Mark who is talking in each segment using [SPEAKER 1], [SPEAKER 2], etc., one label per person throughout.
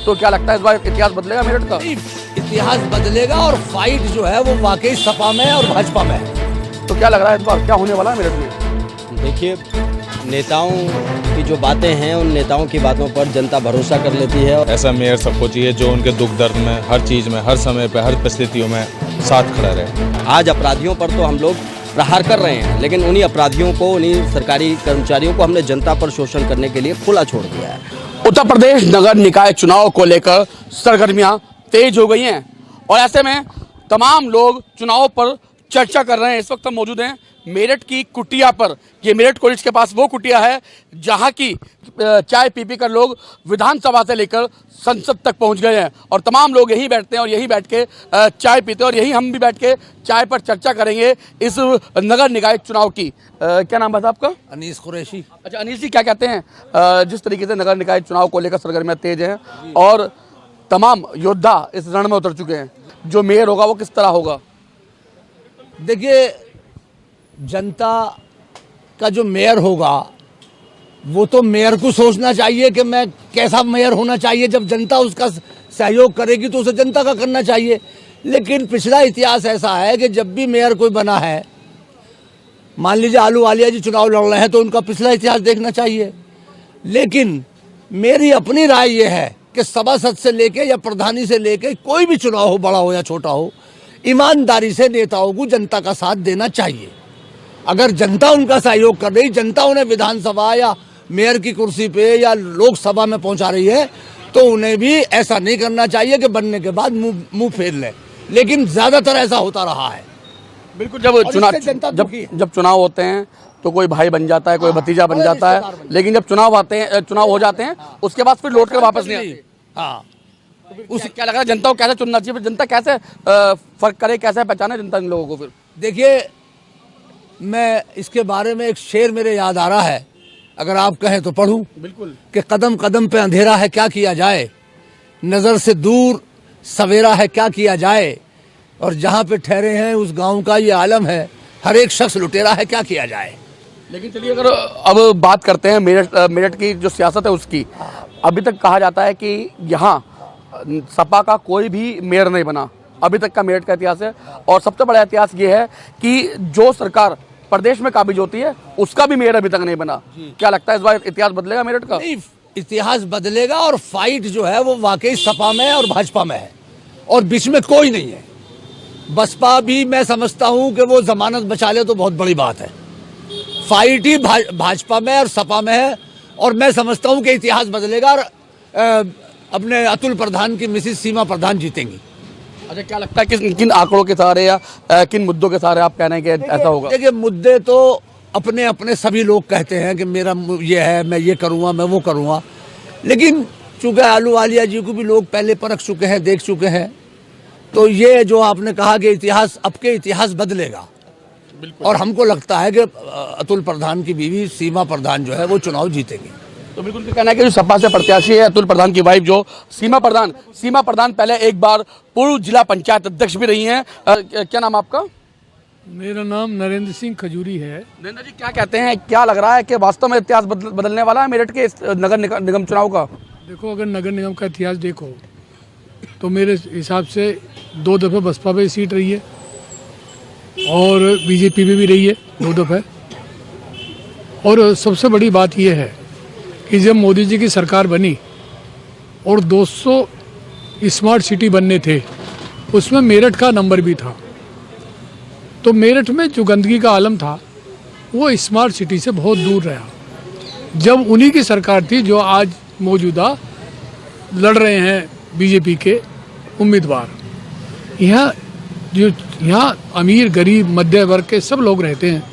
[SPEAKER 1] तो क्या लगता है इस बार इतिहास बदलेगा मेरठ का?
[SPEAKER 2] इतिहास बदलेगा और फाइट जो है वो वाकई सपा में और भाजपा में है।
[SPEAKER 1] तो क्या लग रहा है इस बार क्या होने वाला है मेरठ में?
[SPEAKER 3] देखिए, नेताओं की जो बातें हैं उन नेताओं की बातों पर जनता भरोसा कर लेती है।
[SPEAKER 4] ऐसा मेयर सबको चाहिए जो उनके दुख दर्द में, हर चीज़ में, हर समय पे, हर परिस्थितियों में साथ खड़ा रहे।
[SPEAKER 3] आज अपराधियों पर तो हम लोग प्रहार कर रहे हैं, लेकिन उन्हीं अपराधियों को, उन्हीं सरकारी कर्मचारियों को हमने जनता पर शोषण करने के लिए खुला छोड़ दिया है।
[SPEAKER 1] उत्तर प्रदेश नगर निकाय चुनाव को लेकर सरगर्मियां तेज हो गई हैं और ऐसे में तमाम लोग चुनाव पर चर्चा कर रहे हैं। इस वक्त हम मौजूद हैं मेरठ की कुटिया पर। ये मेरठ कॉलेज के पास वो कुटिया है जहां की चाय पी कर लोग विधानसभा से लेकर संसद तक पहुंच गए हैं और तमाम लोग यहीं बैठते हैं और यहीं बैठ के चाय पीते हैं और यहीं हम भी बैठ के चाय पर चर्चा करेंगे इस नगर निकाय चुनाव की। क्या नाम है आपका?
[SPEAKER 2] अनीस कुरैशी।
[SPEAKER 1] अच्छा अनीस जी, क्या कहते हैं जिस तरीके से नगर निकाय चुनाव को लेकर सरगर्मियां तेज हैं और तमाम योद्धा इस रण में उतर चुके हैं, जो मेयर होगा वो किस तरह होगा?
[SPEAKER 2] देखिए, जनता का जो मेयर होगा वो तो मेयर को सोचना चाहिए कि मैं कैसा मेयर होना चाहिए। जब जनता उसका सहयोग करेगी तो उसे जनता का करना चाहिए। लेकिन पिछला इतिहास ऐसा है कि जब भी मेयर कोई बना है, मान लीजिए अहलूवालिया जी चुनाव लड़ रहे हैं तो उनका पिछला इतिहास देखना चाहिए। लेकिन मेरी अपनी राय ये है कि सभासद से लेके या प्रधानी से लेके कोई भी चुनाव हो, बड़ा हो या छोटा हो, ईमानदारी से नेताओं को जनता का साथ देना चाहिए। अगर जनता उनका सहयोग कर रही, जनता उन्हें विधानसभा या मेयर की कुर्सी पे या लोकसभा में पहुंचा रही है, तो उन्हें भी ऐसा नहीं करना चाहिए कि बनने के बाद मुंह फेर ले। लेकिन ज्यादातर ऐसा होता रहा है।
[SPEAKER 1] बिल्कुल, जब चुनाव होते हैं तो कोई भाई बन जाता है, कोई भतीजा बन जाता है, लेकिन जब चुनाव हो जाते हैं उसके बाद फिर लौट कर वापस नहीं आते।
[SPEAKER 2] हाँ,
[SPEAKER 1] उसे क्या लग रहा है जनता को कैसे चुनना चाहिए? जनता कैसे फर्क करे, कैसे पहचाने जनता इन लोगों को? फिर
[SPEAKER 2] देखिए, मैं इसके बारे में एक शेर मेरे याद आ रहा है, अगर आप कहें तो पढ़ूं।
[SPEAKER 1] बिल्कुल।
[SPEAKER 2] कि कदम कदम पे अंधेरा है क्या किया जाए, नजर से दूर सवेरा है क्या किया जाए, और जहां पे ठहरे हैं उस गांव का ये आलम है, हर एक शख्स लुटेरा है क्या किया जाए।
[SPEAKER 1] लेकिन चलिए, अगर अब बात करते हैं मेरठ की जो सियासत है उसकी, अभी तक कहा जाता है कि यहाँ सपा का कोई भी मेयर नहीं बना, अभी तक का मेरठ का इतिहास है। और सबसे बड़ा इतिहास ये है कि जो सरकार प्रदेश में काबिज होती है उसका भी मेयर अभी तक नहीं बना। क्या लगता है इस बार इतिहास बदलेगा मेरठ का?
[SPEAKER 2] नहीं, इतिहास बदलेगा और फाइट जो है वो वाकई सपा में और भाजपा में है और बीच में कोई नहीं है। बसपा भी मैं समझता हूं कि वो जमानत बचा ले तो बहुत बड़ी बात है। फाइट ही भाजपा में और सपा में है और मैं समझता हूं कि इतिहास बदलेगा और अपने अतुल प्रधान की मिसेस सीमा प्रधान जीतेंगी।
[SPEAKER 1] अच्छा, क्या लगता है किन आंकड़ों के सहारे या किन मुद्दों के सहारे आप कह रहे हैं कि ऐसा होगा?
[SPEAKER 2] देखिए, मुद्दे तो अपने अपने सभी लोग कहते हैं कि मेरा ये है, मैं ये करूँगा, मैं वो करूँगा। लेकिन चूंकि अहलूवालिया जी को भी लोग पहले परख चुके हैं, देख चुके हैं, तो ये जो आपने कहा कि इतिहास, अब के इतिहास बदलेगा। और हमको लगता है कि अतुल प्रधान की बीवी सीमा प्रधान जो है वो चुनाव जीतेगी।
[SPEAKER 1] तो बिल्कुल कहना है कि जो सपा से प्रत्याशी है अतुल प्रधान की वाइफ जो सीमा प्रधान पहले एक बार पूर्व जिला पंचायत अध्यक्ष भी रही हैं। क्या नाम आपका?
[SPEAKER 5] मेरा नाम नरेंद्र सिंह खजूरी है।
[SPEAKER 1] नरेंद्र जी, क्या कहते हैं, क्या लग रहा है कि वास्तव में इतिहास बदलने वाला है मेरठ के नगर निगम चुनाव का?
[SPEAKER 5] देखो, अगर नगर निगम का इतिहास देखो तो मेरे हिसाब से 2 दफ़े बसपा पे सीट रही है और बीजेपी में भी रही है 2 दफ़े। और सबसे बड़ी बात यह है कि जब मोदी जी की सरकार बनी और 200 स्मार्ट सिटी बनने थे, उसमें मेरठ का नंबर भी था। तो मेरठ में जो गंदगी का आलम था वो स्मार्ट सिटी से बहुत दूर रहा। जब उन्हीं की सरकार थी जो आज मौजूदा लड़ रहे हैं बीजेपी के उम्मीदवार, यहाँ अमीर गरीब मध्य वर्ग के सब लोग रहते हैं।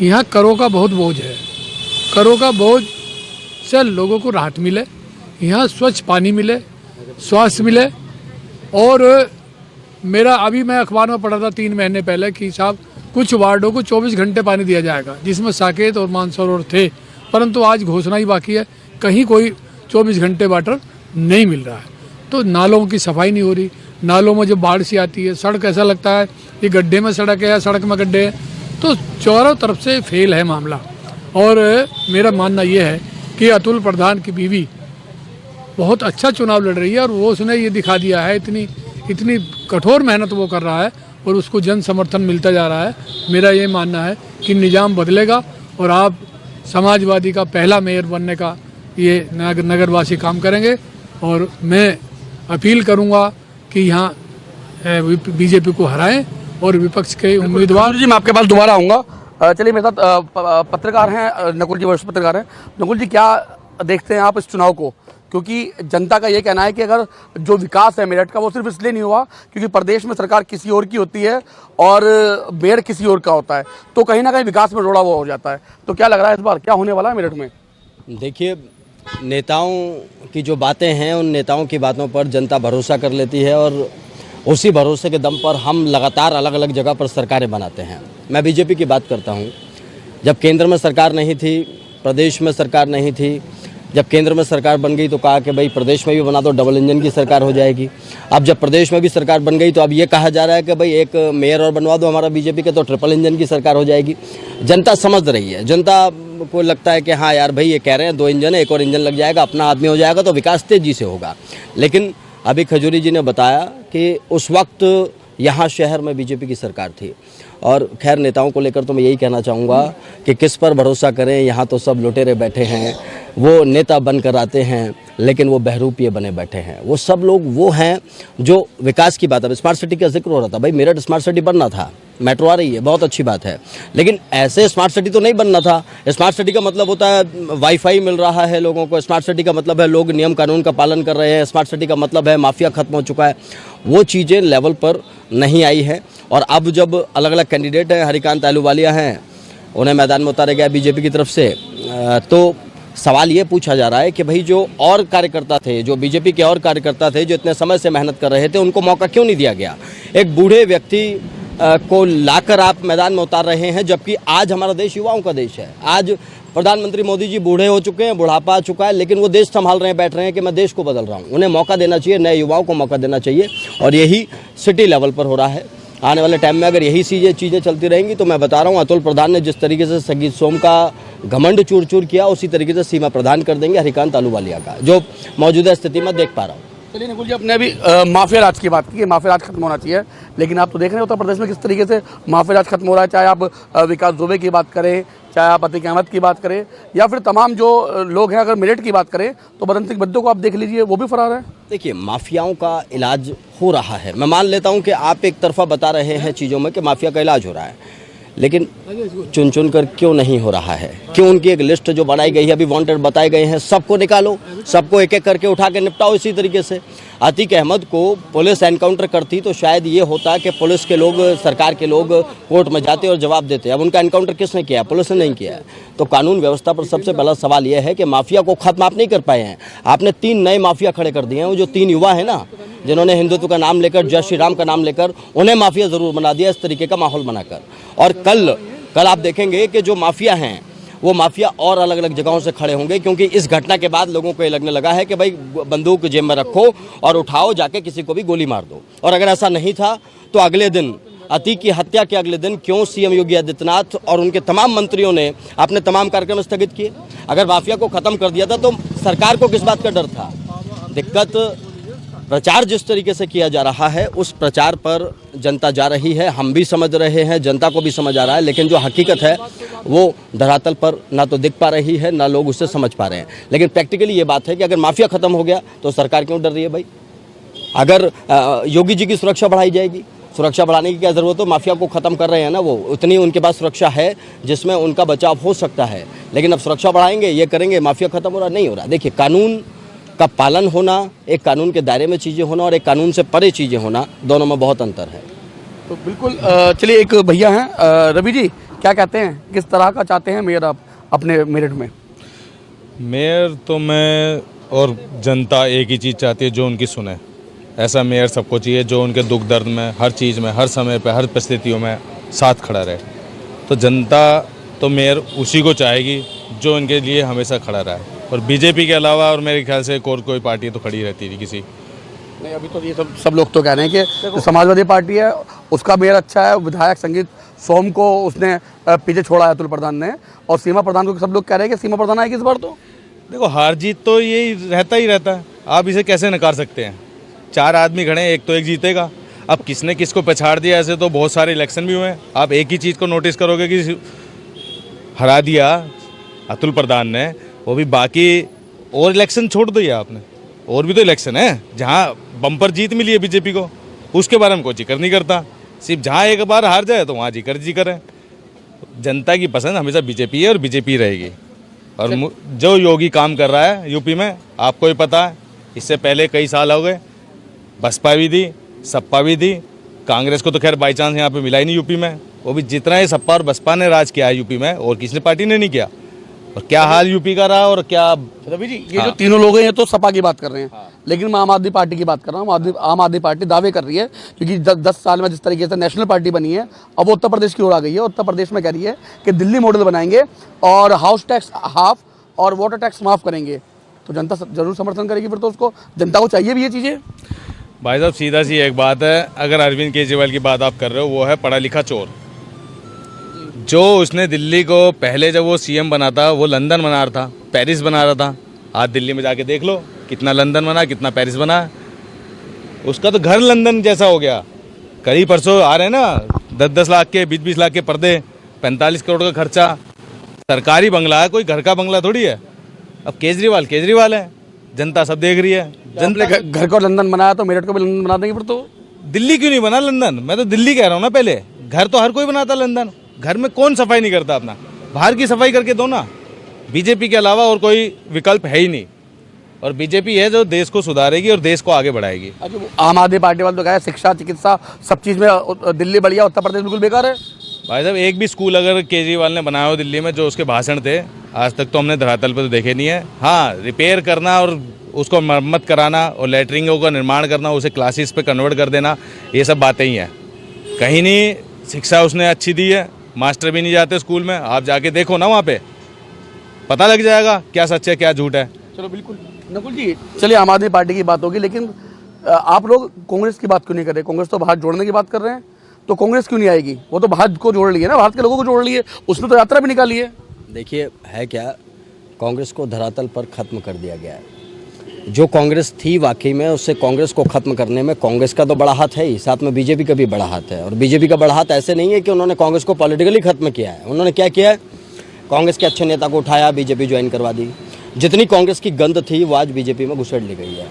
[SPEAKER 5] यहाँ करों का बहुत बोझ है। करों का बोझ से लोगों को राहत मिले, यहाँ स्वच्छ पानी मिले, स्वास्थ्य मिले। और मेरा अभी मैं अखबार में पढ़ा था 3 महीने पहले कि साहब कुछ वार्डों को 24 घंटे पानी दिया जाएगा, जिसमें साकेत और मानसरोवर थे, परंतु आज घोषणा ही बाकी है, कहीं कोई 24 घंटे वाटर नहीं मिल रहा है। तो नालों की सफाई नहीं हो रही। नालों में जब बाढ़ सी आती है, सड़क ऐसा लगता है ये गड्ढे में सड़क है या सड़क में गड्ढे हैं। तो चारों तरफ से फेल है मामला। और मेरा मानना ये है कि अतुल प्रधान की बीवी बहुत अच्छा चुनाव लड़ रही है और वो उसने ये दिखा दिया है, इतनी कठोर मेहनत वो कर रहा है और उसको जन समर्थन मिलता जा रहा है। मेरा ये मानना है कि निज़ाम बदलेगा और आप समाजवादी का पहला मेयर बनने का ये नगरवासी काम करेंगे। और मैं अपील करूंगा कि यहाँ बीजेपी को हराएं और विपक्ष के उम्मीदवार।
[SPEAKER 1] जी मैं आपके पास दोबारा आऊँगा। चलिए मेरे साथ पत्रकार हैं नकुल जी, वरिष्ठ पत्रकार हैं। नकुल जी, क्या देखते हैं आप इस चुनाव को? क्योंकि जनता का ये कहना है कि अगर जो विकास है मेरठ का वो सिर्फ इसलिए नहीं हुआ क्योंकि प्रदेश में सरकार किसी और की होती है और मेयर किसी और का होता है, तो कहीं ना कहीं विकास में रोड़ा हुआ हो जाता है। तो क्या लग रहा है इस बार क्या होने वाला है मेरठ में?
[SPEAKER 3] देखिए, नेताओं की जो बातें हैं उन नेताओं की बातों पर जनता भरोसा कर लेती है और उसी भरोसे के दम पर हम लगातार अलग अलग जगह पर सरकारें बनाते हैं। मैं बीजेपी की बात करता हूं। जब केंद्र में सरकार नहीं थी, प्रदेश में सरकार नहीं थी, जब केंद्र में सरकार बन गई तो कहा कि भाई प्रदेश में भी बना दो, डबल इंजन की सरकार हो जाएगी। अब जब प्रदेश में भी सरकार बन गई तो अब ये कहा जा रहा है कि भाई एक मेयर और बनवा दो हमारा बीजेपी के, तो ट्रिपल इंजन की सरकार हो जाएगी। जनता समझ रही है, जनता को लगता है कि हाँ यार भाई ये कह रहे हैं 2 इंजन है, एक और इंजन लग जाएगा, अपना आदमी हो जाएगा तो विकास तेजी से होगा। लेकिन अभी खजूरी जी ने बताया कि उस वक्त यहाँ शहर में बीजेपी की सरकार थी। और खैर नेताओं को लेकर तो मैं यही कहना चाहूँगा कि किस पर भरोसा करें, यहाँ तो सब लुटेरे बैठे हैं। वो नेता बनकर आते हैं लेकिन वो बहरूपिये बने बैठे हैं। वो सब लोग वो हैं जो विकास की बात है। स्मार्ट सिटी का जिक्र हो रहा था, भाई मेरठ स्मार्ट सिटी बनना था, मेट्रो आ रही है, बहुत अच्छी बात है, लेकिन ऐसे स्मार्ट सिटी तो नहीं बनना था। स्मार्ट सिटी का मतलब होता है वाईफाई मिल रहा है लोगों को, स्मार्ट सिटी का मतलब है लोग नियम कानून का पालन कर रहे हैं, स्मार्ट सिटी का मतलब है माफिया खत्म हो चुका है। वो चीज़ें लेवल पर नहीं आई है। और अब जब अलग अलग कैंडिडेट हैं, हरिकांत अहलूवालिया हैं, उन्हें मैदान में उतारा गया बीजेपी की तरफ से, तो सवाल ये पूछा जा रहा है कि भाई जो और कार्यकर्ता थे, जो बीजेपी के और कार्यकर्ता थे जो इतने समय से मेहनत कर रहे थे, उनको मौका क्यों नहीं दिया गया? एक बूढ़े व्यक्ति को लाकर आप मैदान में उतार रहे हैं, जबकि आज हमारा देश युवाओं का देश है। आज प्रधानमंत्री मोदी जी बूढ़े हो चुके हैं, बुढ़ापा आ चुका है, लेकिन वो देश संभाल रहे हैं, बैठ रहे हैं कि मैं देश को बदल रहा हूँ। उन्हें मौका देना चाहिए, नए युवाओं को मौका देना चाहिए और यही सिटी लेवल पर हो रहा है। आने वाले टाइम में अगर यही चीज़ें चलती रहेंगी तो मैं बता रहा हूँ, अतुल प्रधान ने जिस तरीके से संगीत सोम का घमंड चूर चूर किया, उसी तरीके से सीमा प्रदान कर देंगे हरिकांत अहलूवालिया का, जो मौजूदा स्थिति में देख पा रहा हूँ।
[SPEAKER 1] चलिए नकुल जी, अपने अभी माफिया राज की बात की, माफिया राज खत्म होना चाहिए, लेकिन आप तो देख रहे हैं उत्तर प्रदेश में किस तरीके से माफिया राज खत्म हो रहा है। चाहे आप विकास दुबे की बात करें, चाहे आप अतीक अहमद की बात करें, या फिर तमाम जो लोग हैं, अगर मेरठ की बात करें तो बदंती बद्दों को आप देख लीजिए, वो भी फरार है।
[SPEAKER 3] देखिए, माफियाओं का इलाज हो रहा है। मैं मान लेता हूं कि आप एक तरफा बता रहे हैं चीज़ों में कि माफिया का इलाज हो रहा है, लेकिन चुन चुन कर क्यों नहीं हो रहा है? क्यों उनकी एक लिस्ट जो बनाई गई है, अभी वांटेड बताए गए हैं, सबको निकालो, सबको एक एक करके उठा के निपटाओ इसी तरीके से। अतीक अहमद को पुलिस एनकाउंटर करती तो शायद ये होता कि पुलिस के लोग, सरकार के लोग कोर्ट में जाते और जवाब देते। अब उनका एनकाउंटर किसने किया? पुलिस ने नहीं किया है। तो कानून व्यवस्था पर सबसे पहला सवाल यह है कि माफिया को खत्म आप नहीं कर पाए हैं। आपने 3 नए माफिया खड़े कर दिए हैं। वो जो 3 युवा हैं ना, जिन्होंने हिंदुत्व का नाम लेकर, जय श्री राम का नाम लेकर, उन्हें माफिया जरूर बना दिया इस तरीके का माहौल बनाकर। और कल आप देखेंगे कि जो माफिया हैं वो माफिया और अलग अलग जगहों से खड़े होंगे, क्योंकि इस घटना के बाद लोगों को ये लगने लगा है कि भाई बंदूक जेब में रखो और उठाओ, जाके किसी को भी गोली मार दो। और अगर ऐसा नहीं था तो अगले दिन, अतीक की हत्या के अगले दिन, क्यों सीएम योगी आदित्यनाथ और उनके तमाम मंत्रियों ने अपने तमाम कार्यक्रम स्थगित किए? अगर माफिया को खत्म कर दिया था तो सरकार को किस बात का डर था? दिक्कत प्रचार जिस तरीके से किया जा रहा है, उस प्रचार पर जनता जा रही है, हम भी समझ रहे हैं, जनता को भी समझ आ रहा है, लेकिन जो हकीकत है वो धरातल पर ना तो दिख पा रही है, ना लोग उससे समझ पा रहे हैं। लेकिन प्रैक्टिकली ये बात है कि अगर माफिया खत्म हो गया तो सरकार क्यों डर रही है भाई? अगर योगी जी की सुरक्षा बढ़ाई जाएगी, सुरक्षा बढ़ाने की क्या ज़रूरत हो? माफिया को ख़त्म कर रहे हैं ना वो, उतनी उनके पास सुरक्षा है जिसमें उनका बचाव हो सकता है। लेकिन अब सुरक्षा बढ़ाएंगे, ये करेंगे, माफिया खत्म हो रहा नहीं हो रहा। देखिए, कानून का पालन होना, एक कानून के दायरे में चीज़ें होना और एक कानून से परे चीज़ें होना, दोनों में बहुत अंतर है।
[SPEAKER 1] तो बिल्कुल। चलिए, एक भैया हैं, रवि जी, क्या कहते हैं, किस तरह का चाहते हैं मेयर आप अपने मेरठ में?
[SPEAKER 4] मेयर तो मैं और जनता एक ही चीज़ चाहती है, जो उनकी सुने। ऐसा मेयर सबको चाहिए जो उनके दुख दर्द में, हर चीज़ में, हर समय पे, हर परिस्थितियों में साथ खड़ा रहे। तो जनता तो मेयर उसी को चाहेगी जो उनके लिए हमेशा खड़ा रहे। और बीजेपी के अलावा और मेरे ख्याल से और कोई पार्टी तो खड़ी रहती थी किसी
[SPEAKER 1] नहीं। अभी तो ये सब लोग तो कह रहे हैं कि जो समाजवादी पार्टी है उसका मेयर अच्छा है। विधायक संगीत सोम को उसने पीछे छोड़ा है अतुल प्रधान ने, और सीमा प्रधान को सब लोग कह रहे हैं कि सीमा प्रधान आएगी इस बार। तो
[SPEAKER 4] देखो हार जीत तो यही रहता ही रहता है, आप इसे कैसे नकार सकते हैं। 4 आदमी खड़े हैं, एक तो एक जीतेगा। अब किसने किसको पछाड़ दिया, ऐसे तो बहुत सारे इलेक्शन भी हुए हैं। आप एक ही चीज़ को नोटिस करोगे कि हरा दिया अतुल प्रधान ने, वो भी बाकी और इलेक्शन छोड़ दिया आपने। और भी तो इलेक्शन है जहाँ बम्पर जीत मिली है बीजेपी को, उसके बारे में कोई जिक्र नहीं करता। सिर्फ जहाँ एक बार हार जाए तो वहाँ जिक्र है। जनता की पसंद हमेशा बीजेपी है और बीजेपी रहेगी। और जो योगी काम कर रहा है यूपी में, आपको ही पता है, इससे पहले कई साल हो गए बसपा भी थी, सपा भी थी। कांग्रेस को तो खैर बाई चांस यहाँ पे मिला ही नहीं यूपी में। वो भी जितना ही सपा और बसपा ने राज किया है यूपी में, और किसी पार्टी ने नहीं किया। और क्या हाल यूपी का रहा, और क्या
[SPEAKER 1] रवि जी ये जो तीनों लोग हैं ये तो सपा की बात कर रहे हैं, लेकिन मैं आम आदमी पार्टी की बात कर रहा हूँ। आम आदमी पार्टी दावे कर रही है, क्योंकि 10 साल में जिस तरीके से नेशनल पार्टी बनी है, अब वो उत्तर प्रदेश की ओर आ गई है। उत्तर प्रदेश में कह रही है कि दिल्ली मॉडल बनाएंगे और हाउस टैक्स हाफ और वाटर टैक्स माफ करेंगे। तो जनता जरूर समर्थन करेगी, फिर तो उसको जनता को चाहिए भी ये चीज़ें।
[SPEAKER 4] भाई साहब सीधा सी एक बात है, अगर अरविंद केजरीवाल की बात आप कर रहे हो, वो है पढ़ा लिखा चोर। जो उसने दिल्ली को पहले जब वो सीएम बना था, वो लंदन बना रहा था, पेरिस बना रहा था। आज दिल्ली में जाके देख लो कितना लंदन बना, कितना पेरिस बना। उसका तो घर लंदन जैसा हो गया। कल परसों आ रहे हैं ना 10-10 लाख के 20-20 लाख के पर्दे, 45 करोड़ का खर्चा। सरकारी बंगला है, कोई घर का बंगला थोड़ी है। अब केजरीवाल है, जनता सब देख रही है।
[SPEAKER 1] जनता घर को लंदन बनाया तो मेरठ को भी लंदन बना देंगे फिर तो।
[SPEAKER 4] दिल्ली क्यों नहीं बना लंदन? मैं तो दिल्ली कह रहा हूँ ना। पहले घर तो हर कोई बनाता लंदन, घर में कौन सफाई नहीं करता अपना? बाहर की सफाई करके दो ना। बीजेपी के अलावा और कोई विकल्प है ही नहीं, और बीजेपी है जो देश को सुधारेगी और देश को आगे बढ़ाएगी।
[SPEAKER 1] आम आदमी पार्टी वाले तो कहा है शिक्षा चिकित्सा सब चीज़ में दिल्ली बढ़िया, उत्तर प्रदेश बिल्कुल बेकार है।
[SPEAKER 4] भाई साहब एक भी स्कूल अगर केजरीवाल ने बनाया हो दिल्ली में, जो उसके भाषण थे, आज तक तो हमने धरातल पर तो देखे नहीं है। हाँ, रिपेयर करना और उसको मरम्मत कराना और लेटरिंगों का निर्माण करना, उसे क्लासेस पे कन्वर्ट कर देना, ये सब बातें ही हैं। कहीं नहीं शिक्षा उसने अच्छी दी है। मास्टर भी नहीं जाते स्कूल में, आप जाके देखो ना, वहाँ पे पता लग जाएगा क्या सच है क्या झूठ है।
[SPEAKER 1] चलो बिल्कुल नकुल जी, चलिए आम आदमी पार्टी की बात होगी, लेकिन आप लोग कांग्रेस की बात क्यों नहीं कर रहे? कांग्रेस तो भारत जोड़ने की बात कर रहे हैं, तो कांग्रेस क्यों नहीं आएगी? वो तो भारत को जोड़ ली है ना, भारत के लोगों को जोड़ ली है, उसने तो यात्रा भी निकाली है।
[SPEAKER 3] देखिए है क्या, कांग्रेस को धरातल पर ख़त्म कर दिया गया है। जो कांग्रेस थी वाकई में, उससे कांग्रेस को ख़त्म करने में कांग्रेस का तो बड़ा हाथ है ही, साथ में बीजेपी का भी बड़ा हाथ है। और बीजेपी का बड़ा हाथ ऐसे नहीं है कि उन्होंने कांग्रेस को पॉलिटिकली ख़त्म किया है। उन्होंने क्या किया है, कांग्रेस के अच्छे नेता को उठाया, बीजेपी ज्वाइन करवा दी। जितनी कांग्रेस की गंद थी वो आज बीजेपी में घुसेड़ ली गई है।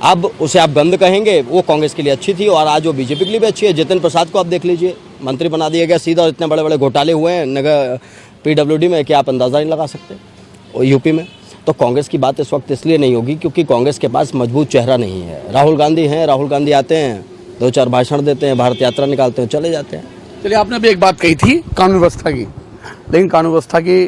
[SPEAKER 3] अब उसे आप गंद कहेंगे, वो कांग्रेस के लिए अच्छी थी और आज वो बीजेपी के लिए भी अच्छी है। जितिन प्रसाद को आप देख लीजिए, मंत्री बना दिया गया सीधा, और इतने बड़े बड़े घोटाले हुए हैं नगर PWD में कि आप अंदाज़ा नहीं लगा सकते। और यूपी में तो कांग्रेस की बात इस वक्त इसलिए नहीं होगी क्योंकि कांग्रेस के पास मजबूत चेहरा नहीं है। राहुल गांधी हैं, राहुल गांधी आते हैं, 2-4 भाषण देते हैं, भारत यात्रा निकालते हैं, चले जाते हैं।
[SPEAKER 1] चलिए, आपने अभी एक बात कही थी कानून व्यवस्था की, लेकिन कानून व्यवस्था की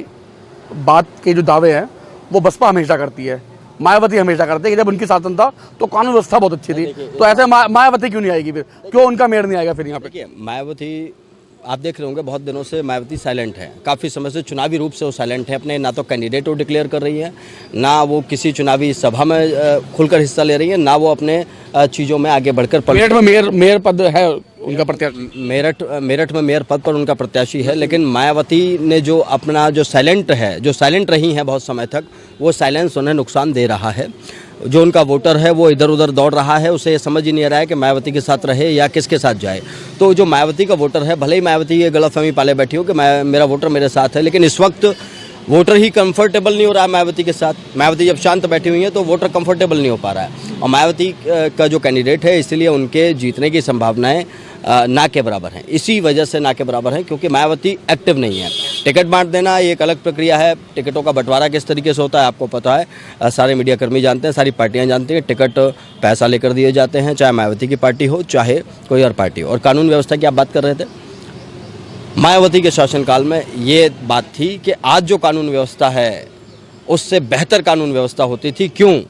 [SPEAKER 1] बात के जो दावे हैं वो बसपा हमेशा करती है, मायावती हमेशा करते हैं कि जब उनकी शासन था तो कानून व्यवस्था बहुत अच्छी थी। तो ऐसे मायावती क्यों नहीं आएगी फिर? क्यों उनका मेयर नहीं आएगा फिर यहाँ पे?
[SPEAKER 3] देखिए मायावती, आप देख रहे होंगे बहुत दिनों से मायावती साइलेंट है, काफ़ी समय से चुनावी रूप से वो साइलेंट है। अपने ना तो कैंडिडेट वो डिक्लेयर कर रही है, ना वो किसी चुनावी सभा में खुलकर हिस्सा ले रही है, ना वो अपने चीज़ों में आगे बढ़कर।
[SPEAKER 1] मेरठ में मेयर पद है उनका प्रत्याशी,
[SPEAKER 3] मेरठ में मेयर पद पर उनका प्रत्याशी है। लेकिन मायावती ने जो अपना जो साइलेंट रही हैं बहुत समय तक, वो साइलेंस उन्हें नुकसान दे रहा है। जो उनका वोटर है वो इधर उधर दौड़ रहा है, उसे समझ ही नहीं आ रहा है कि मायावती के साथ रहे या किसके साथ जाए। तो जो मायावती का वोटर है, भले ही मायावती ये गलतफहमी पाले बैठी हो कि मेरा वोटर मेरे साथ है, लेकिन इस वक्त वोटर ही कंफर्टेबल नहीं हो रहा है मायावती के साथ। मायावती जब शांत बैठी हुई है तो वोटर कंफर्टेबल नहीं हो पा रहा है। और मायावती का जो कैंडिडेट है, इसलिए उनके जीतने की संभावनाएं ना के बराबर हैं। इसी वजह से ना के बराबर हैं क्योंकि मायावती एक्टिव नहीं है। टिकट बांट देना ये एक अलग प्रक्रिया है। टिकटों का बंटवारा किस तरीके से होता है आपको पता है, सारे मीडिया कर्मी जानते हैं, सारी पार्टियां जानती हैं। टिकट पैसा लेकर दिए जाते हैं, चाहे मायावती की पार्टी हो चाहे कोई और पार्टी हो। और कानून व्यवस्था की आप बात कर रहे थे, मायावती के शासनकाल में ये बात थी कि आज जो कानून व्यवस्था है उससे बेहतर कानून व्यवस्था होती थी। क्यों?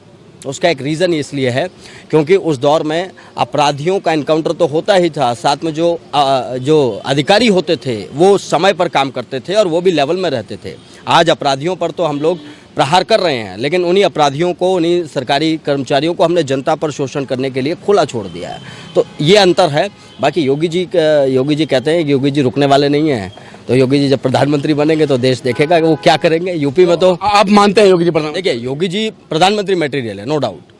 [SPEAKER 3] उसका एक रीज़न इसलिए है क्योंकि उस दौर में अपराधियों का एनकाउंटर तो होता ही था, साथ में जो अधिकारी होते थे वो समय पर काम करते थे और वो भी लेवल में रहते थे। आज अपराधियों पर तो हम लोग प्रहार कर रहे हैं, लेकिन उन्हीं अपराधियों को, उन्हीं सरकारी कर्मचारियों को हमने जनता पर शोषण करने के लिए खुला छोड़ दिया है। तो ये अंतर है। बाकी योगी जी कहते हैं कि योगी जी रुकने वाले नहीं हैं। तो योगी जी जब प्रधानमंत्री बनेंगे तो देश देखेगा कि वो क्या करेंगे। यूपी में तो
[SPEAKER 1] आप मानते हैं योगी जी प्रधान?
[SPEAKER 3] देखिए, योगी जी प्रधानमंत्री मटेरियल है, नो डाउट।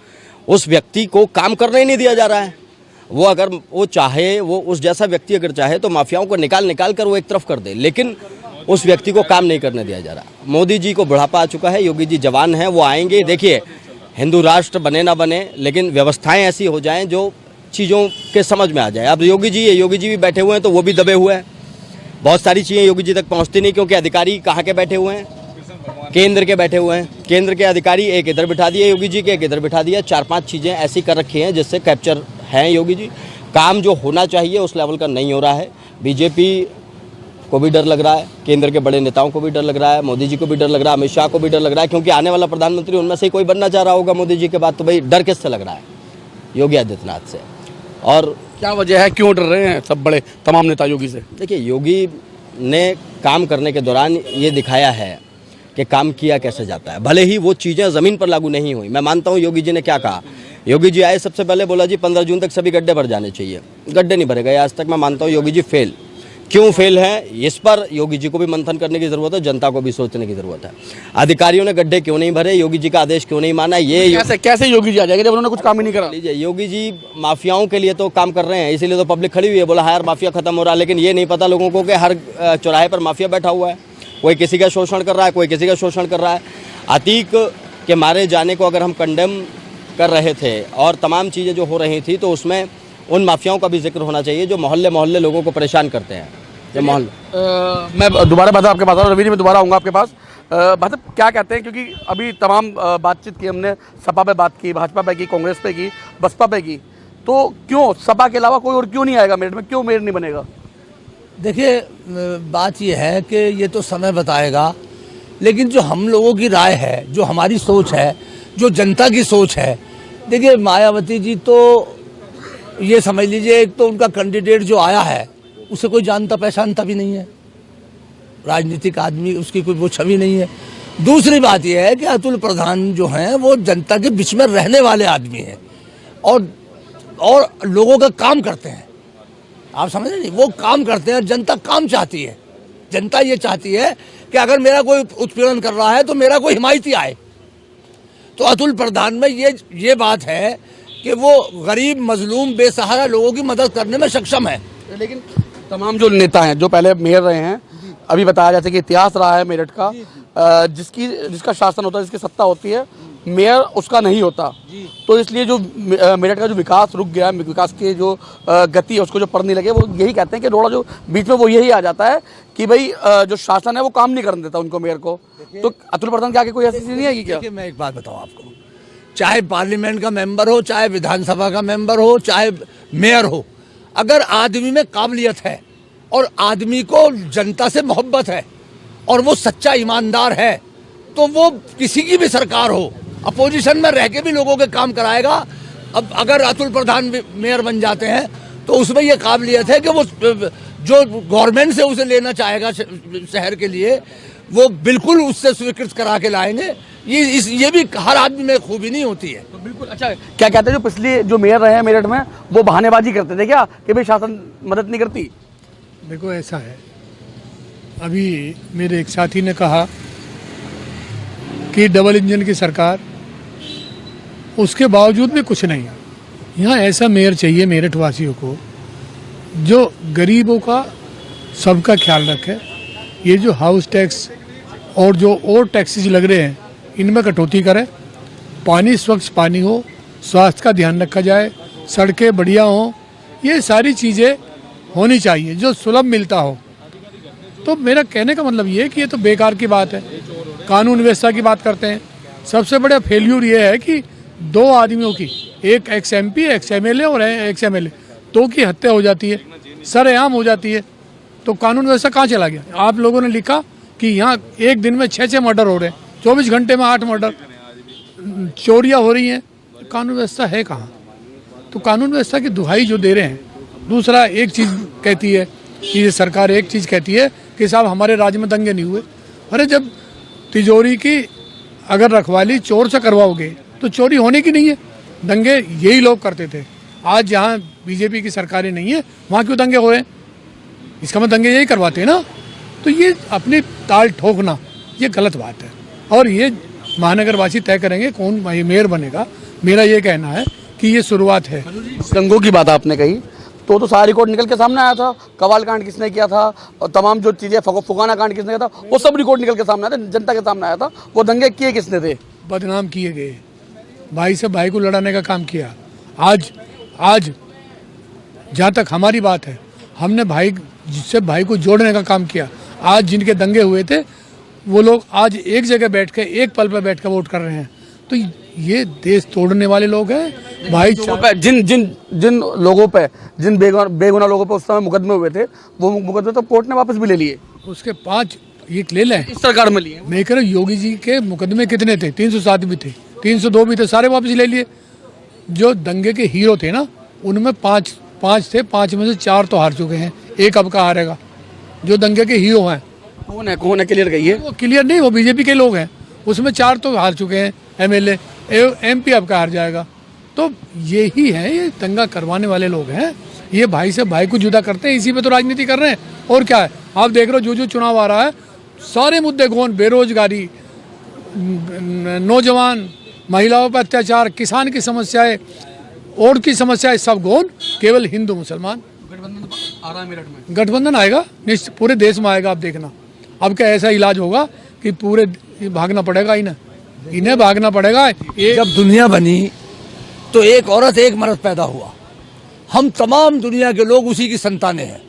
[SPEAKER 3] उस व्यक्ति को काम करने ही नहीं दिया जा रहा है। वो अगर वो चाहे, वो उस जैसा व्यक्ति अगर चाहे तो माफियाओं को निकाल कर वो एक तरफ कर दे, लेकिन उस व्यक्ति को काम नहीं करने दिया जा रहा। मोदी जी को बुढ़ापा आ चुका है, योगी जी जवान हैं, वो आएंगे। देखिए, हिंदू राष्ट्र बने ना बने, लेकिन व्यवस्थाएं ऐसी हो जाएं जो चीज़ों के समझ में आ जाए। अब योगी जी भी बैठे हुए हैं तो वो भी दबे हुए हैं। बहुत सारी चीज़ें योगी जी तक पहुंचती नहीं, क्योंकि अधिकारी कहाँ के बैठे हुए हैं, केंद्र के बैठे हुए हैं। केंद्र के अधिकारी एक इधर बिठा दिए योगी जी के, एक इधर बिठा दिया। 4-5 चीज़ें ऐसी कर रखी हैं जिससे कैप्चर हैं योगी जी। काम जो होना चाहिए उस लेवल का नहीं हो रहा है। बीजेपी को भी डर लग रहा है, केंद्र के बड़े नेताओं को भी डर लग रहा है, मोदी जी को भी डर लग रहा है, अमित शाह को भी डर लग रहा है, क्योंकि आने वाला प्रधानमंत्री उनमें से ही कोई बनना चाह रहा होगा मोदी जी के बाद। तो भाई डर किससे लग रहा है? योगी आदित्यनाथ से। और
[SPEAKER 1] क्या वजह है, क्यों डर रहे हैं सब बड़े तमाम नेता योगी से?
[SPEAKER 3] देखिए, योगी ने काम करने के दौरान ये दिखाया है कि काम किया कैसे जाता है, भले ही वो चीज़ें ज़मीन पर लागू नहीं हुई। मैं मानता हूँ योगी जी ने क्या कहा। योगी जी आए, सबसे पहले बोला जी 15 जून तक सभी गड्ढे भर जाने चाहिए। गड्ढे नहीं भरे गए आज तक। मैं मानता हूँ योगी जी फेल। क्यों फेल है, इस पर योगी जी को भी मंथन करने की ज़रूरत है, जनता को भी सोचने की ज़रूरत है। अधिकारियों ने गड्ढे क्यों नहीं भरे, योगी जी का आदेश क्यों नहीं माना, ये
[SPEAKER 1] कैसे योगी जी आ जाएंगे जब उन्होंने कुछ काम ही नहीं करा?
[SPEAKER 3] लीजिए, योगी जी माफियाओं के लिए तो काम कर रहे हैं, इसीलिए तो पब्लिक खड़ी हुई है। बोला यार माफिया खत्म हो रहा है, लेकिन ये नहीं पता लोगों को कि हर चौराहे पर माफिया बैठा हुआ है। कोई किसी का शोषण कर रहा है, कोई किसी का शोषण कर रहा है। अतीक के मारे जाने को अगर हम कंडेम कर रहे थे और तमाम चीज़ें जो हो रही थी, तो उसमें उन माफियाओं का भी जिक्र होना चाहिए जो मोहल्ले मोहल्ले लोगों को परेशान करते हैं। जो मोहल्ले
[SPEAKER 1] मैं दोबारा बात आपके पास, रवि जी मैं दोबारा आऊँगा आपके पास। भाजपा क्या कहते हैं, क्योंकि अभी तमाम बातचीत की हमने, सपा पे बात की, भाजपा पे की, कांग्रेस पे की, बसपा पे की, तो क्यों सपा के अलावा कोई और क्यों नहीं आएगा मेरठ में, क्यों मेयर नहीं बनेगा?
[SPEAKER 2] देखिए, बात यह है कि ये तो समय बताएगा, लेकिन जो हम लोगों की राय है, जो हमारी सोच है, जो जनता की सोच है, देखिए मायावती जी तो ये समझ लीजिए, एक तो उनका कैंडिडेट जो आया है उसे कोई जानता पहचानता भी नहीं है, राजनीतिक आदमी, उसकी कोई वो छवि नहीं है। दूसरी बात यह है कि अतुल प्रधान जो हैं वो जनता के बीच में रहने वाले आदमी हैं और लोगों का काम करते हैं। आप समझ रहे, वो काम करते हैं, जनता काम चाहती है। जनता ये चाहती है कि अगर मेरा कोई उत्पीड़न कर रहा है तो मेरा कोई हिमायती आए। तो अतुल प्रधान में ये बात है कि वो गरीब, मजलूम, बेसहारा लोगों की मदद करने में सक्षम है।
[SPEAKER 1] लेकिन तमाम जो नेता हैं जो पहले मेयर रहे हैं, अभी बताया जाता है कि इतिहास रहा है मेरठ का, जिसका शासन होता है, जिसकी सत्ता होती है, मेयर उसका नहीं होता। तो इसलिए जो मेरठ का जो विकास रुक गया, विकास की जो गति है उसको जो पढ़ नहीं लगे, वो यही कहते हैं कि रोड़ा जो बीच में वो यही आ जाता है कि भाई जो शासन है वो काम नहीं करने देता उनको, मेयर को। तो अतुल प्रधान के आगे कोई ऐसी चीज़ नहीं है कि क्या?
[SPEAKER 2] मैं एक बात बताऊं आपको, चाहे पार्लियामेंट का मेंबर हो, चाहे विधानसभा का मेंबर हो, चाहे मेयर हो, अगर आदमी में काबिलियत है और आदमी को जनता से मोहब्बत है और वो सच्चा ईमानदार है, तो वो किसी की भी सरकार हो, अपोजिशन में रह के भी लोगों के काम कराएगा। अब अगर अतुल प्रधान मेयर बन जाते हैं तो उसमें ये काबिलियत है कि वो जो गवर्नमेंट से उसे लेना चाहेगा शहर के लिए, वो बिल्कुल उससे स्वीकृत करा के लाएंगे। ये भी हर आदमी में खूबी नहीं होती है।
[SPEAKER 1] तो बिल्कुल। अच्छा, क्या कहते हैं जो पिछले जो मेयर रहे हैं मेरठ में, वो बहानेबाजी करते थे क्या कि भाई शासन मदद नहीं करती?
[SPEAKER 5] देखो ऐसा है, अभी मेरे एक साथी ने कहा कि डबल इंजन की सरकार, उसके बावजूद भी कुछ नहीं। यहाँ ऐसा मेयर चाहिए मेरठ वासियों को जो गरीबों का सबका ख्याल रखे। ये जो हाउस टैक्स और जो और टैक्सेस लग रहे हैं इनमें कटौती करे, पानी स्वच्छ पानी हो, स्वास्थ्य का ध्यान रखा जाए, सड़कें बढ़िया हों, ये सारी चीज़ें होनी चाहिए जो सुलभ मिलता हो। तो मेरा कहने का मतलब ये है कि ये तो बेकार की बात है। कानून व्यवस्था की बात करते हैं, सबसे बड़ा फेल्यूर ये है कि दो आदमियों की, एक एक्स MP, एक्स MLA और एक्स MLA, दो की हत्या हो जाती है, सरेआम हो जाती है। तो कानून व्यवस्था कहाँ चला गया? आप लोगों ने लिखा कि यहाँ एक दिन में 6 मर्डर हो रहे हैं, 24 घंटे में 8 मर्डर, चोरियाँ हो रही हैं, कानून व्यवस्था है कहाँ? तो कानून व्यवस्था की दुहाई जो दे रहे हैं। दूसरा, एक चीज़ कहती है कि ये सरकार एक चीज़ कहती है कि साहब हमारे राज्य में दंगे नहीं हुए। अरे जब तिजोरी की अगर रखवाली चोर से करवाओगे तो चोरी होने की नहीं है। दंगे यही लोग करते थे। आज जहाँ बीजेपी की सरकारें नहीं है वहाँ क्यों दंगे हो रहे हैं? इसका मतलब दंगे यही करवाते हैं ना। तो ये अपनी ताल ठोकना ये गलत बात है और ये महानगरवासी तय करेंगे कौन मेयर बनेगा। मेरा ये कहना है कि ये शुरुआत है।
[SPEAKER 1] दंगों की बात आपने कही तो सारा रिकॉर्ड निकल के सामने आया था। कवाल कांड किसने किया था और तमाम जो चीज़ें फुगाना कांड किसने किया था वो सब रिकॉर्ड निकल के सामने आया था, जनता के सामने आया था। वो दंगे किए किसने थे?
[SPEAKER 5] बदनाम किए गए, भाई से भाई को लड़ाने का काम किया। आज जहाँ तक हमारी बात है, हमने भाई जिससे भाई को जोड़ने का काम किया। आज जिनके दंगे हुए थे वो लोग आज एक जगह बैठ के एक पल पर बैठ कर वोट कर रहे हैं। तो ये देश तोड़ने वाले लोग हैं भाई।
[SPEAKER 1] जिन लोगों पे जिन बेगुनाह लोगों पे उस समय मुकदमे हुए थे वो मुकदमे तो कोर्ट ने वापस भी ले लिए।
[SPEAKER 5] उसके 5 ये ले लें
[SPEAKER 1] इस सरकार में लिए।
[SPEAKER 5] मैं कह रहा हूँ योगी जी के मुकदमे कितने थे? 307 भी थे, 302 भी थे, सारे वापस ले लिए। जो दंगे के हीरो थे ना उनमें 5 थे, 5 में से 4 तो हार चुके हैं, एक अब का हारेगा। जो दंगे के हीरो हैं
[SPEAKER 1] कौन है क्लियर कहिए।
[SPEAKER 5] वो क्लियर नहीं, वो बीजेपी के लोग हैं। उसमें 4 तो हार चुके हैं एमएलए, एमपी अब का हार जाएगा। तो यही है, ये दंगा करवाने वाले लोग हैं। ये भाई से भाई को जुदा करते हैं, इसी पे तो राजनीति कर रहे हैं। और क्या है, आप देख रहे हो जो चुनाव आ रहा है सारे मुद्दे कौन? बेरोजगारी, नौजवान, महिलाओं पर अत्याचार, किसान की समस्याएं और की समस्याएं, सब कौन? केवल हिंदू मुसलमान।
[SPEAKER 1] गठबंधन आ रहा है मेरठ में।
[SPEAKER 5] गठबंधन आएगा, निश्चित पूरे देश में आएगा। आप देखना अब क्या ऐसा इलाज होगा कि पूरे भागना पड़ेगा, इन्हें भागना पड़ेगा।
[SPEAKER 2] जब दुनिया बनी तो एक औरत एक मर्द पैदा हुआ। हम तमाम दुनिया के लोग उसी की संतानें हैं।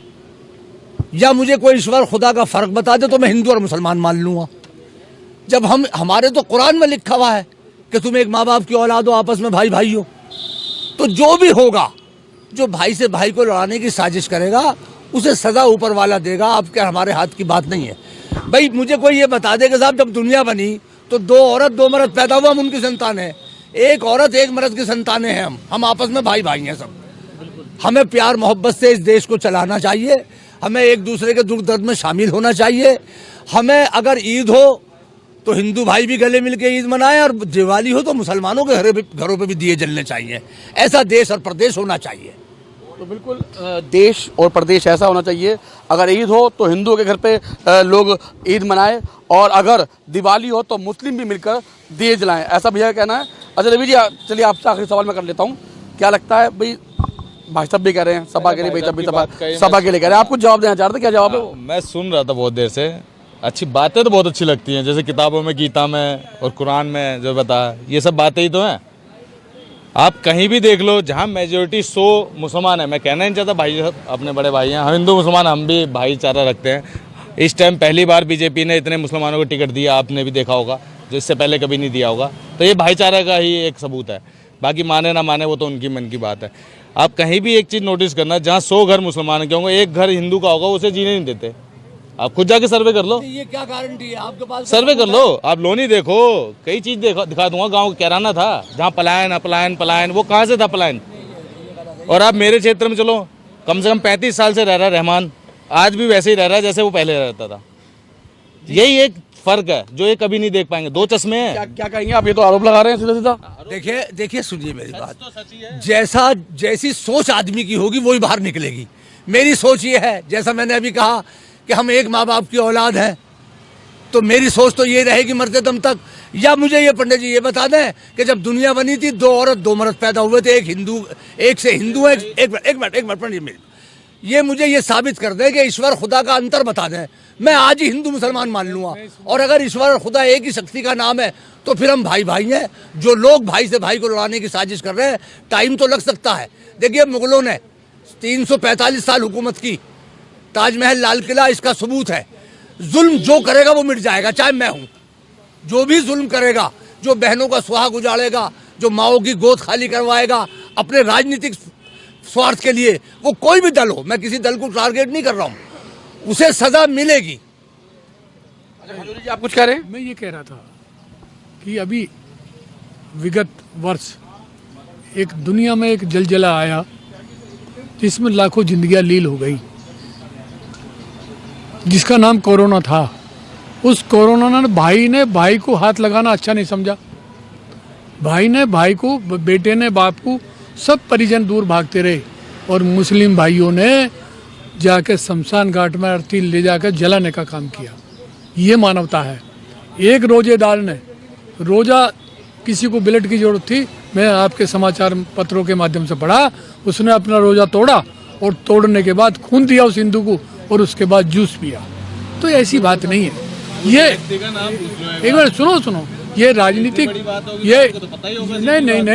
[SPEAKER 2] या मुझे कोई ईश्वर खुदा का फर्क बता दे तो मैं हिंदू और मुसलमान मान लूंगा। जब हमारे तो कुरान में लिखा हुआ है कि तुम एक माँ बाप की औलाद हो, आपस में भाई भाई हो। तो जो भी होगा, जो भाई से भाई को लड़ाने की साजिश करेगा उसे सजा ऊपर वाला देगा। आपके हमारे हाथ की बात नहीं है। भाई मुझे कोई ये बता दे कि साहब जब दुनिया बनी तो 2 औरत 2 मर्द पैदा हुआ, हम उनकी संतान है। एक औरत एक मर्द की संतानें हैं। हम आपस में भाई भाई हैं सब। हमें प्यार मोहब्बत से इस देश को चलाना चाहिए। हमें एक दूसरे के दुख दर्द में शामिल होना चाहिए। हमें अगर ईद हो तो हिंदू भाई भी गले मिल के ईद मनाएं और दिवाली हो तो मुसलमानों के घरों पे भी दिए जलने चाहिए। ऐसा देश और प्रदेश होना चाहिए।
[SPEAKER 1] तो बिल्कुल देश और प्रदेश ऐसा होना चाहिए। अगर ईद हो तो हिंदुओं के घर पे लोग ईद मनाएं और अगर दिवाली हो तो मुस्लिम भी मिलकर दिए जलाएं, ऐसा भैया का कहना है। अच्छा रवि जी, चलिए आपसे आखिरी सवाल मैं कर लेता हूँ। क्या लगता है भाई साहब भी कह रहे हैं, सभा के लिए, भाई साहब भी सभा के लिए कह रहे हैं, आप कुछ जवाब देना चाह रहे थे, क्या जवाब है?
[SPEAKER 4] मैं सुन रहा था बहुत देर से। अच्छी बातें तो बहुत अच्छी लगती हैं, जैसे किताबों में, गीता में और कुरान में जो बता, ये सब बातें ही तो हैं। आप कहीं भी देख लो जहाँ मेजोरिटी 100 मुसलमान है। मैं कहना नहीं चाहता भाई साहब अपने बड़े भाई हैं, हम हिंदू मुसलमान हम भी भाईचारा रखते हैं। इस टाइम पहली बार बीजेपी ने इतने मुसलमानों को टिकट दिया, आपने भी देखा होगा, जो इससे पहले कभी नहीं दिया होगा। तो ये भाईचारे का ही एक सबूत है। बाकी माने ना माने वो तो उनकी मन की बात है। आप कहीं भी एक चीज़ नोटिस करना, जहाँ 100 घर मुसलमान के होंगे, एक घर हिंदू का होगा, उसे जीने नहीं देते। आप खुद जाके सर्वे कर लो।
[SPEAKER 2] ये क्या गारंटी है आपके पास?
[SPEAKER 4] सर्वे कर लो, आप लोनी देखो, कई चीज दिखा दूंगा। गांव कैराना था जहाँ पलायन अपलायन, वो कहाँ से था पलायन? और आप मेरे क्षेत्र में चलो, कम से कम 35 साल से रह रहा है रहमान, आज भी वैसे ही रह रहा है जैसे वो पहले रहता था। यही एक फर्क है जो ये कभी नहीं देख पाएंगे। 2 चश्मे हैं।
[SPEAKER 1] क्या कहेंगे आप? ये तो आरोप लगा रहे हैं सीधा।
[SPEAKER 2] देखिए सुनिए मेरी बात। जैसी सोच आदमी की होगी वही बाहर निकलेगी। मेरी सोच ये है, जैसा मैंने अभी कहा कि हम एक माँ बाप की औलाद हैं, तो मेरी सोच तो ये रहेगी मरते दम तक। या मुझे ये पंडित जी ये बता दें कि जब दुनिया बनी थी 2 औरत 2 मर्द पैदा हुए थे, एक से हिंदू है। एक मिनट पंडित जी, ये मुझे ये साबित कर दे कि ईश्वर खुदा का अंतर बता दें, मैं आज ही हिंदू मुसलमान मान लूंगा। और अगर ईश्वर और खुदा एक ही शक्ति का नाम है तो फिर हम भाई भाई हैं। जो लोग भाई से भाई को लड़ाने की साजिश कर रहे हैं, टाइम तो लग सकता है। देखिए मुगलों ने 345 साल हुकूमत की, ताजमहल, लाल किला इसका सबूत है। जुल्म जो करेगा वो मिट जाएगा, चाहे मैं हूं। जो भी जुल्म करेगा, जो बहनों का सुहाग उजाड़ेगा, जो माओ की गोद खाली करवाएगा अपने राजनीतिक स्वार्थ के लिए, वो कोई भी दल हो, मैं किसी दल को टारगेट नहीं कर रहा हूं, उसे सजा मिलेगी।
[SPEAKER 1] जी आप कुछ कह रहे हैं?
[SPEAKER 5] मैं ये कह रहा था कि अभी विगत वर्ष एक दुनिया में एक जलजला आया जिसमें लाखों जिंदगियां लील हो गई, जिसका नाम कोरोना था। उस कोरोना ने भाई को हाथ लगाना अच्छा नहीं समझा। भाई ने भाई को, बेटे ने बाप को, सब परिजन दूर भागते रहे। और मुस्लिम भाइयों ने जाके शमशान घाट में अर्थी ले जाकर जलाने का काम किया। ये मानवता है। एक रोजेदार ने रोज़ा, किसी को ब्लड की जरूरत थी, मैं आपके समाचार पत्रों के माध्यम से पढ़ा, उसने अपना रोज़ा तोड़ा और तोड़ने के बाद खून दिया उस हिंदू को और उसके बाद जूस पिया। तो ऐसी बात नहीं है। ये एक बार सुनो, ये राजनीतिक, ये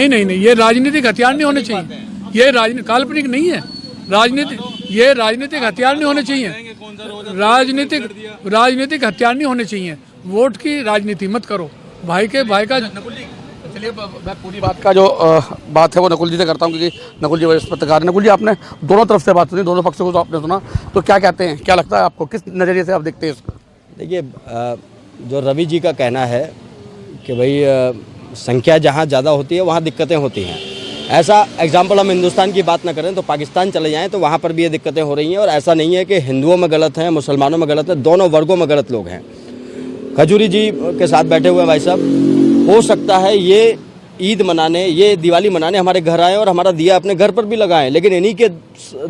[SPEAKER 5] नहीं, ये राजनीतिक हथियार नहीं होने चाहिए। ये काल्पनिक नहीं है। ये राजनीतिक हथियार नहीं होने चाहिए। राजनीतिक हथियार नहीं होने चाहिए। वोट की राजनीति मत करो। भाई का
[SPEAKER 1] चलिए मैं पूरी बात का जो बात है वो नकुल जी से करता हूँ, क्योंकि नकुल जी वरिष्ठ पत्रकार। नकुल जी, आपने दोनों तरफ से बात सुनी, दोनों पक्षों को तो आपने सुना, तो क्या कहते हैं, क्या लगता है आपको, किस नज़रिए से आप देखते हैं इसको?
[SPEAKER 3] देखिए, जो रवि जी का कहना है कि भाई संख्या जहाँ ज़्यादा होती है वहाँ दिक्कतें होती हैं, ऐसा एग्जाम्पल हम हिंदुस्तान की बात ना करें तो पाकिस्तान चले जाएं तो वहाँ पर भी ये दिक्कतें हो रही हैं। और ऐसा नहीं है कि हिंदुओं में गलत हैं, मुसलमानों में गलत है, दोनों वर्गों में गलत लोग हैं। खजूरी जी के साथ बैठे हुए भाई साहब, हो सकता है ये ईद मनाने, ये दिवाली मनाने हमारे घर आए और हमारा दिया अपने घर पर भी लगाएं, लेकिन इन्हीं के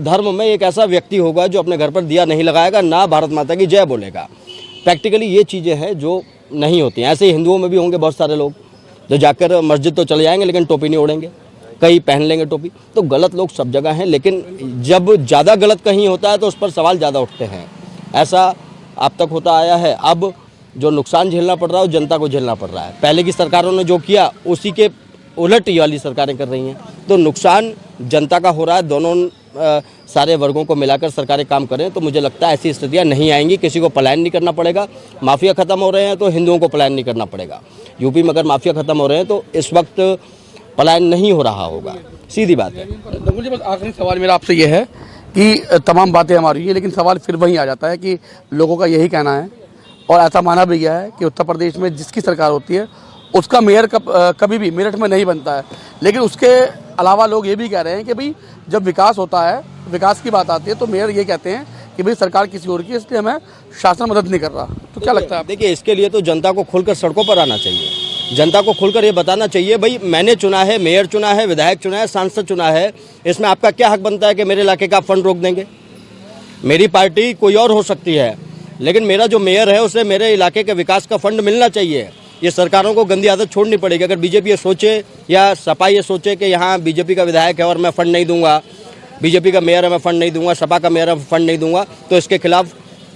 [SPEAKER 3] धर्म में एक ऐसा व्यक्ति होगा जो अपने घर पर दिया नहीं लगाएगा, ना भारत माता की जय बोलेगा। प्रैक्टिकली ये चीज़ें हैं जो नहीं होती हैं। ऐसे ही हिंदुओं में भी होंगे बहुत सारे लोग जो जाकर मस्जिद तो चले जाएंगे लेकिन टोपी नहीं ओढ़ेंगे, कई पहन लेंगे टोपी। तो गलत लोग सब जगह हैं, लेकिन जब ज़्यादा गलत कहीं होता है तो उस पर सवाल ज़्यादा उठते हैं। ऐसा अब तक होता आया है। अब जो नुकसान झेलना पड़ रहा है वो जनता को झेलना पड़ रहा है। पहले की सरकारों ने जो किया उसी के उलट ये वाली सरकारें कर रही हैं, तो नुकसान जनता का हो रहा है। दोनों सारे वर्गों को मिलाकर सरकारें काम करें तो मुझे लगता है ऐसी स्थितियां नहीं आएंगी। किसी को पलायन नहीं करना पड़ेगा। माफिया ख़त्म हो रहे हैं तो हिंदुओं को पलायन नहीं करना पड़ेगा। यूपी में अगर माफिया ख़त्म हो रहे हैं तो इस वक्त पलायन नहीं हो रहा होगा, सीधी बात है।
[SPEAKER 1] नकुल जी, बस आखिरी सवाल मेरा आपसे ये है कि तमाम बातें हमारी है, लेकिन सवाल फिर वहीं आ जाता है कि लोगों का यही कहना है और ऐसा माना भी गया है कि उत्तर प्रदेश में जिसकी सरकार होती है उसका मेयर कभी भी मेरठ में नहीं बनता है। लेकिन उसके अलावा लोग ये भी कह रहे हैं कि भाई जब विकास होता है, विकास की बात आती है, तो मेयर ये कहते हैं कि भाई सरकार किसी और की, इसलिए हमें शासन मदद नहीं कर रहा। तो क्या लगता है?
[SPEAKER 3] देखिए, इसके लिए तो जनता को खुलकर सड़कों पर आना चाहिए। जनता को खुलकर ये बताना चाहिए, भाई मैंने चुना है, मेयर चुना है, विधायक चुना है, सांसद चुना है, इसमें आपका क्या हक बनता है कि मेरे इलाके का फंड रोक देंगे? मेरी पार्टी कोई और हो सकती है, लेकिन मेरा जो मेयर है उसे मेरे इलाके के विकास का फंड मिलना चाहिए। ये सरकारों को गंदी आदत छोड़नी पड़ेगी। अगर बीजेपी ये सोचे या सपा ये सोचे कि यहाँ बीजेपी का विधायक है और मैं फंड नहीं दूंगा, बीजेपी का मेयर है मैं फंड नहीं दूंगा, सपा का मेयर है फंड नहीं दूंगा, तो इसके खिलाफ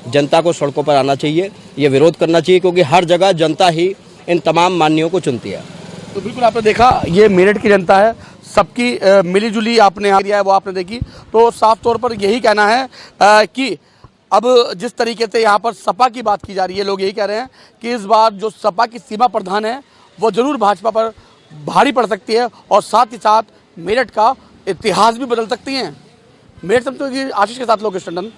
[SPEAKER 3] जनता को सड़कों पर आना चाहिए, ये विरोध करना चाहिए, क्योंकि हर जगह जनता ही इन तमाम मान्यों को चुनती है।
[SPEAKER 1] तो बिल्कुल आपने देखा, ये मेरठ की जनता है, सबकी मिलीजुली आपने यहाँ दिया है वो आपने देखी। तो साफ तौर पर यही कहना है कि अब जिस तरीके से यहाँ पर सपा की बात की जा रही है, लोग यही कह रहे हैं कि इस बार जो सपा की सीमा प्रधान है वो जरूर भाजपा पर भारी पड़ सकती है और साथ ही साथ मेरठ का इतिहास भी बदल सकती हैं। मेरठ से आशीष के साथ लोकेश टंडन।